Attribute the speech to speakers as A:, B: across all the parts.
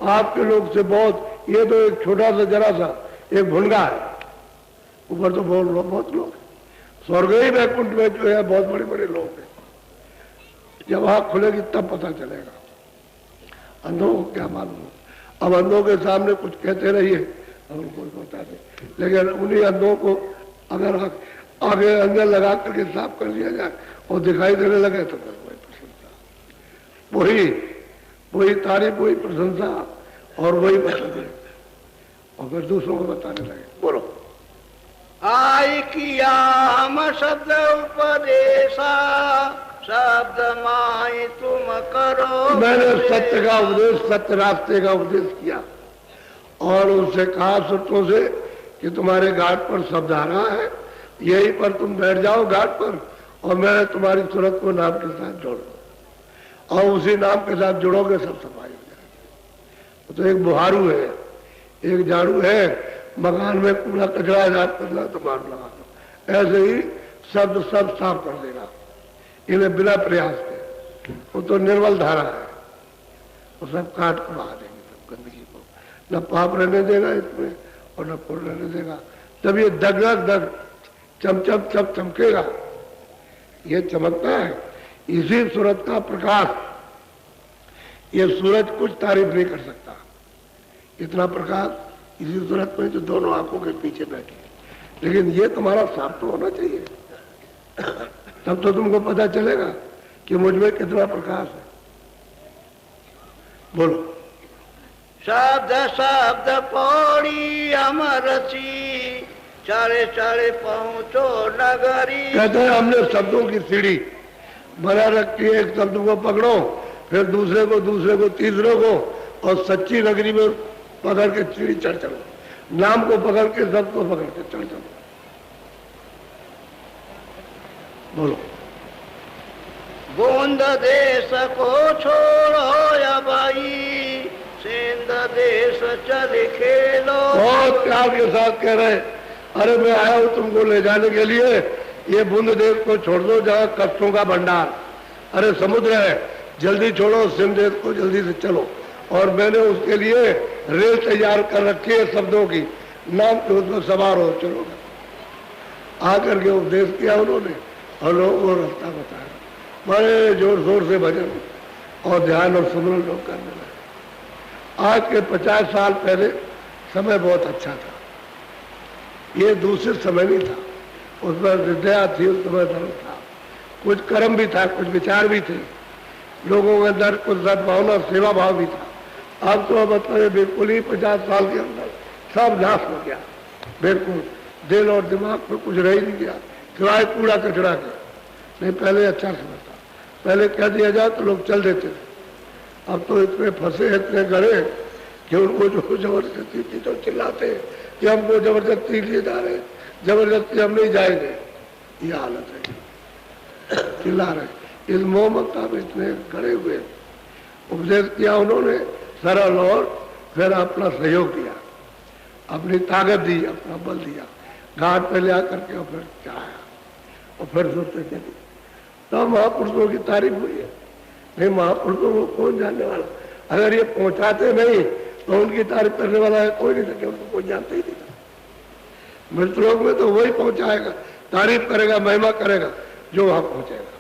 A: आपके लोग से बहुत, ये तो एक छोटा सा जरा सा एक भुनगा है, ऊपर तो बहुत लोग, स्वर्ग ही वैकुंठ में जो है बहुत बड़े बड़े लोग हैं। जब आँख खुलेगी तब पता चलेगा। अंधों को क्या मालूम। अब अंधों के सामने कुछ कहते रहिए उनको पता नहीं, लेकिन उन्हीं अंधों को अगर आगे अंदर लगा करके साफ कर दिया जाए और दिखाई देने लगे तो फिर वही प्रशंसा, वही तारीफ, वही प्रशंसा और वही बताने और फिर दूसरों को बताने लगे। बोलो।
B: आई किया हम शब्द उपदेशा, शब्द माई तुम करो।
A: मैंने सत्य का उपदेश, सत्य रास्ते का उपदेश किया और उससे कहा सुरतों से कि तुम्हारे घाट पर शब्द आ रहा है, यहीं पर तुम बैठ जाओ घाट पर और मैं तुम्हारी सूरत को नाम के साथ जोड़ दूं और उसी नाम के साथ जुड़ोगे सब सफाई हो जाएगी। तो एक बुहारू है, एक झाड़ू है, मकान में कूड़ा कचरा साफ करना तो मार लगा दो, ऐसे ही शब्द सब साफ कर देगा इन्हें बिना प्रयास के। वो तो निर्मल धारा है, वो सब काट कर बहा देंगे सब गंदगी को, न पाप रहने देगा इसमें और न पुण्य रहने देगा। जब ये दग दग चमचम चम चमकेगा, ये चमकता है इसी सूरत का प्रकाश। ये सूरज कुछ तारीफ नहीं कर सकता, इतना प्रकाश इसी सूरत में जो दोनों आंखों के पीछे बैठी है। लेकिन ये तुम्हारा साफ तो होना चाहिए, तब तो तुमको पता चलेगा कि मुझ में कितना प्रकाश है। बोलो।
B: शब्द शब्द पौड़ी अमरसी, चारे चारे पहुंचो नगरी।
A: कहते हैं हमने शब्दों की सीढ़ी बना रखी है, एक शब्द को पकड़ो फिर दूसरे को तीसरे को और सच्ची नगरी में पकड़ के सीढ़ी चढ़ चलो, नाम को पकड़ के शब्द को पकड़ के चढ़ चलो। बोलो।
B: गोंद देश को छोड़ो या भाई, सिंध देश चले खेलो।
A: बहुत प्यार के साथ कह रहे, अरे मैं आया हूं तुमको ले जाने के लिए, ये बूंद देश को छोड़ दो जहाँ कष्टों का भंडार, अरे समुद्र है, जल्दी छोड़ो सिंध देश को, जल्दी से चलो। और मैंने उसके लिए रेल तैयार कर रखी है शब्दों की, नाम के उसमें सवार हो चलो। आकर के उपदेश किया उन्होंने और लोगों को रास्ता बताया, बड़े जोर शोर से भजन और ध्यान और सुमरन लोग करने लगे। आज के 50 साल पहले समय बहुत अच्छा था, ये दूसरे समय नहीं था, उसमें विद्या थी, उस समय धर्म था, कुछ कर्म भी था, कुछ विचार भी थे, लोगों के अंदर कुछ सद्भावना सेवा भाव भी था। अब तो मतलब बिल्कुल ही 50 साल के अंदर सब नाश हो गया, बिल्कुल दिल और दिमाग में कुछ रह ही नहीं गया सिवाय कूड़ा कचरा के। नहीं पहले अच्छा समय था, पहले कह दिया जाए तो लोग चल देते थे, अब तो इतने फंसे इतने गड़े कि उनको जो जबरदस्ती थी तो चिल्लाते कि हमको जबरदस्ती लिए जा रहे, जबरदस्ती हम नहीं जाएंगे, ये हालत है, चिल्ला रहे। इस मोह ममता में इतने गड़े हुए। उपदेश किया उन्होंने सरल और फिर अपना सहयोग दिया, अपनी ताकत दी, अपना बल दिया, घाट पे ले आकर के और फिर चढ़ाया और फिर सोचते चली। तो महापुरुषों की तारीफ हुई है। नहीं महापुरुषों को कौन जानने वाला, अगर ये पहुंचाते नहीं तो उनकी तारीफ करने वाला है कोई नहीं सके, उनको कोई जानते ही नहीं। मृतलोक में तो वही पहुंचाएगा, तारीफ करेगा, महिमा करेगा जो वहां पहुंचेगा,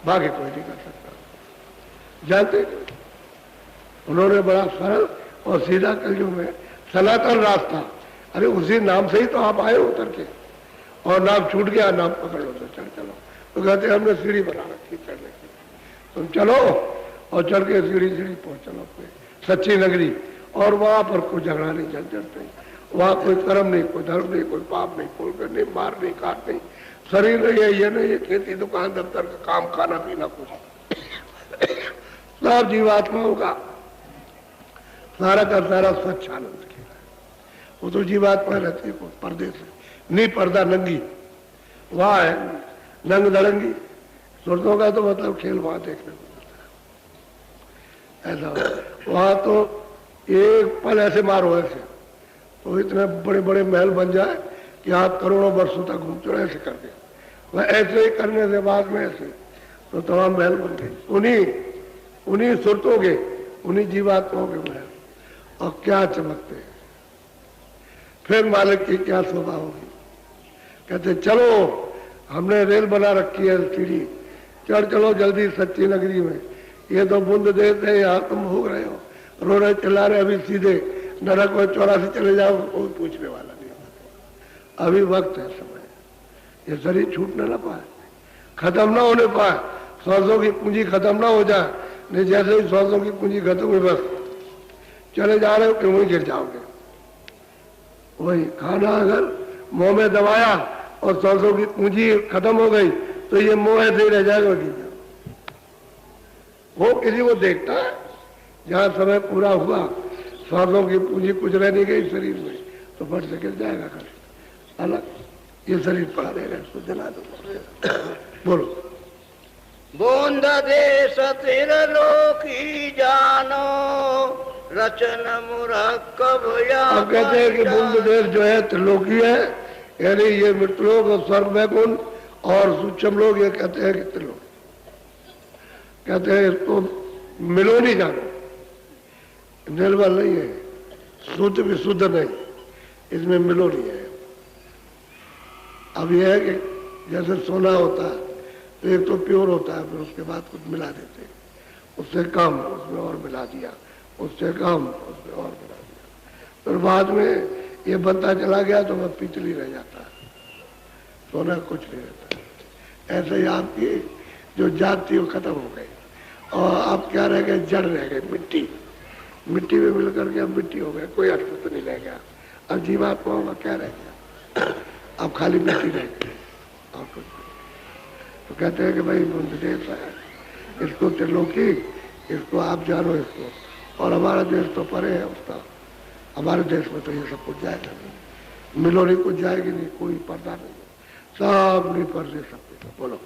A: बाकी कोई नहीं कर सकता। जानते नहीं। उन्होंने बड़ा सरल और सीधा कलयुग में सनातन रास्ता, अरे उसी नाम से ही तो आप आए उतर के, और नाम छूट गया, नाम पकड़ लो तो चल चलो। तो कहते हमने सीढ़ी बना रखी चढ़ने की, तुम चलो और चढ़ के सीढ़ी पहुंच चलो अपने सच्ची नगरी। और वहां पर कोई झगड़ा नहीं, झंझट नहीं, वहां कोई कर्म नहीं, कोई धर्म नहीं, कोई पाप नहीं, कोई कर नहीं, मार नहीं, काट नहीं, शरीर नहीं है, ये नहीं है, खेती दुकान दफ्तर का काम, खाना पीना कुछ सब जीवात्माओं का सारा का सारा स्वच्छ आनंद खेल है। वो तो जीवात्मा रहती है पर्दे से, नहीं पर्दा नंगी, वहां है नंग दरंगी। सुरतों का तो मतलब खेल वहां देखने को मिलता है ऐसा। वहां तो एक पल ऐसे मारो ऐसे तो इतने बड़े बड़े महल बन जाए कि आप करोड़ों वर्षों तक घूमते रहे, ऐसे करके वह ऐसे ही करने से बाद में ऐसे तो तमाम महल बन गए, उन्हीं सुरतों के, उन्हीं जीवात्माओं के महल। और क्या चमकते हैं। फिर मालिक की क्या शोभा होगी। कहते चलो, हमने रेल बना रखी है, सीढ़ी, चढ़ चलो जल्दी सच्ची नगरी में। ये तो बुंद देश है, यहाँ तुम भोग रहे हो, रो रहे चिल्ला रहे, अभी सीधे नरक में 84 चले जाओ, कोई पूछने वाला नहीं होगा। अभी वक्त है, समय, ये शरीर छूटने ना पाए, खत्म ना होने पाए, सांसों की पूंजी खत्म ना हो जाए। नहीं, जैसे ही सांसों की पूंजी खत्म हुई बस चले जा रहे हो कि वहीं गिर जाओगे। वही खाना अगर मुंह में दबाया और सांसों की पूंजी खत्म हो गई तो ये मुंह ऐसे ही रह जाएगा। वो किसी को देखता है, जहां समय पूरा हुआ, सांसों की पूंजी कुछ रह नहीं गई शरीर में, तो फट से गिर जाएगा। कर अलग ये शरीर पड़ा रहेगा, इसको जला दो। बोलो।
B: बूंद देश त्रिलोकी जानो, रचन मुरक्कब या।
A: अब कहते हैं कि बूंद देश जो है त्रिलोकी है, यानी ये मृतलोक और स्वर्ग वैकुंठ और सूक्ष्म लोग, ये कहते हैं कि त्रिलोक। कहते हैं इसको मिलो नहीं जानो, निर्बल नहीं है, शुद्ध विशुद्ध नहीं, इसमें मिलो नहीं है। अब यह है कि जैसे सोना होता है तो एक तो प्योर होता है, फिर उसके बाद कुछ मिला देते, उससे कम उसमें और मिला दिया, उससे कम उसमें और मिला दिया, फिर बाद में ये बनता चला गया तो वह पितली रह जाता है, सोना कुछ नहीं रहता। ऐसे ही आपकी जो जात थी वो खत्म हो गई और आप क्या रह गए, जड़ रह गए, मिट्टी, मिट्टी में मिल करके अब मिट्टी हो गए, कोई अस्तित्व नहीं रह गया। अब जीवात्मा होगा क्या रह गया, अब खाली मिट्टी रह गई और कुछ नहीं। तो कहते हैं कि भाई बुंद देश है, इसको त्रिलोकी, इसको आप जानो इसको, और हमारा देश तो परे है उसका, हमारे देश में तो ये सब कुछ जाएगा नहीं, मिलोनी कुछ जाएगी नहीं, कोई पर्दा नहीं, सब नहीं पर्दे सब। बोलो।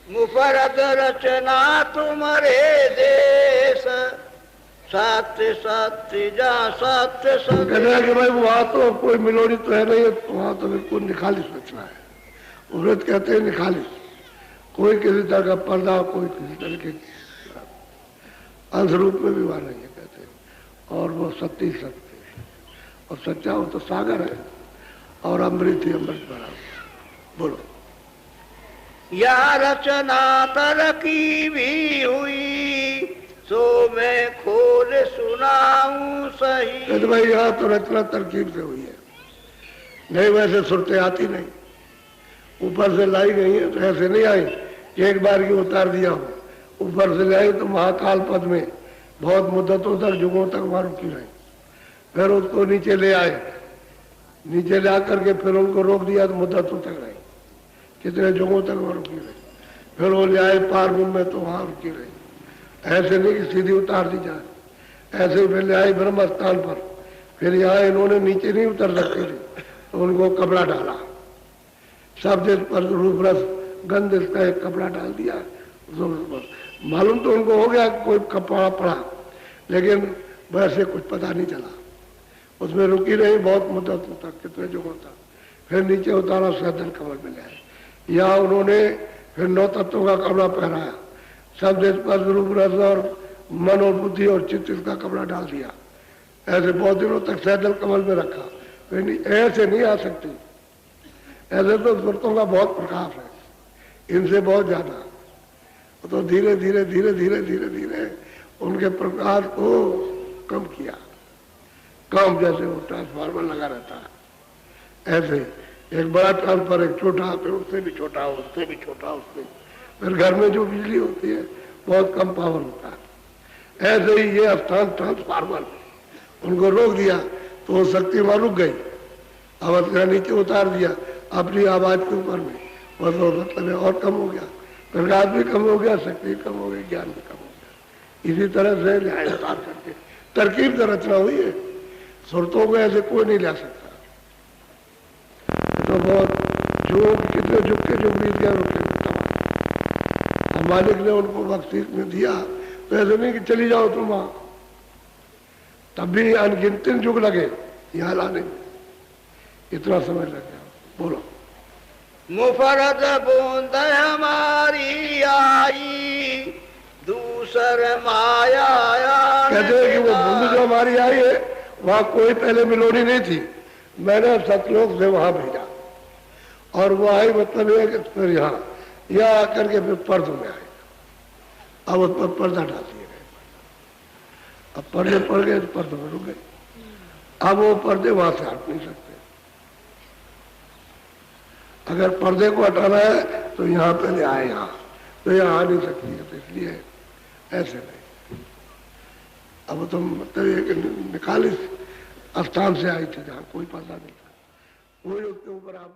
B: मुफरद रचना तुम्हारे देश, सत्य सत्य जा सत्य सत्य।
A: कहते हैं कि भाई वहां तो कोई मिलोनी तो है नहीं, वहां तो बिल्कुल निखालिस रचना है। व्रत कहते हैं निखालिस, कोई किसी तरह का पर्दा, कोई किसी तरह के अंश रूप में भी वहां नहीं है, कहते हैं। और वो सत्य सत्य, और सच्चा हो तो सागर है, और अमृत ही अमृत भरा। बोलो।
B: या रचना तरकी भी हुई, सो मैं खोल सुनाऊं सही।
A: कहते भाई यहाँ तो रचना तरकीब से हुई है, नहीं वैसे सुरते आती नहीं, ऊपर से लाई गई है, तो ऐसे नहीं आई कि एक बार की उतार दिया हो, ऊपर से लाई तो महाकाल पद में बहुत मुद्दतों तक, युगों तक वहां रुकी रही, फिर उसको नीचे ले आए, नीचे ले आकर के फिर उनको रोक दिया तो मुद्दतों तक रही, कितने युगों तक वहां रुकी रही, फिर वो ले आए पारगुन में तो वहां रुकी रही। ऐसे नहीं कि सीधी उतार दी जाए, ऐसे ही फिर ले आए ब्रह्म स्थान पर, फिर यहाँ इन्होंने नीचे नहीं उतर सकते थे तो उनको कपड़ा डाला, शब्द पर रूप रस गंध इसका एक कपड़ा डाल दिया। मालूम तो उनको हो गया कोई कपड़ा पड़ा, लेकिन वैसे कुछ पता नहीं चला, उसमें रुकी रही बहुत मुद्दत तक, कितने जुगों तक, फिर नीचे उतारा सैदल कमल में ले आए। यहाँ उन्होंने फिर 9 तत्वों का कपड़ा पहनाया, शब्द स्पर्श रूप रस और मन और बुद्धि और चित्त इसका कपड़ा डाल दिया, ऐसे बहुत दिनों तक सैदल कमल में रखा। फिर ऐसे नहीं आ सकती, ऐसे तो सुरतों का बहुत प्रकाश है, इनसे बहुत ज्यादा, तो धीरे धीरे धीरे धीरे धीरे धीरे उनके प्रकाश को कम किया, कम जैसे वो ट्रांसफार्मर लगा रहता है, ऐसे एक बड़ा ट्रांसफार्मर, एक छोटा, फिर उससे भी छोटा, उससे भी छोटा, उससे फिर घर में जो बिजली होती है बहुत कम पावर होता है। ऐसे ही ये स्थान ट्रांसफार्मर, उनको रोक दिया तो वो शक्ति वहां रुक गई, अब नीचे उतार दिया अपनी आवाज के ऊपर में, बस वो मतलब और कम हो गया, प्रकाश भी कम हो गया, शक्ति कम हो गई, ज्ञान भी कम हो गया। इसी तरह से न्याय उतार करके तरकीब से रचना हुई है, सुरतों को ऐसे कोई नहीं ला सकता। तो बहुत जो कितने जुग के जो बीत गए रुके, मालिक ने उनको बख्शीश में दिया, तो ऐसे नहीं कि चली जाओ तुम वहां, तब भी अनगिनत युग लगे यहाँ लाने में, इतना समय लग गया। बोलो।
B: मुफरद बूंद हमारी आई, दूसर माया।
A: कहते हैं कि वो बूंद जो हमारी आई है वहां कोई पहले मिलोनी नहीं थी, मैंने सतलोक से वहां भेजा और वो आई, मतलब ये कि फिर यहाँ आकर के फिर पर्दों में आए। अब उस पर पर्दा डाल दिए गए, अब पर्दे पड़ गए तो पर्दों में रुक गए। अब वो पर्दे वहां से हट नहीं सकते। अगर पर्दे को हटाना है तो यहाँ पहले आए, यहाँ तो यहाँ आ नहीं सकती है, तो इसलिए ऐसे नहीं। अब तुम मतलब ये निकाली स्थान से आई थी जहाँ कोई पर्दा नहीं था, वही उसके ऊपर आप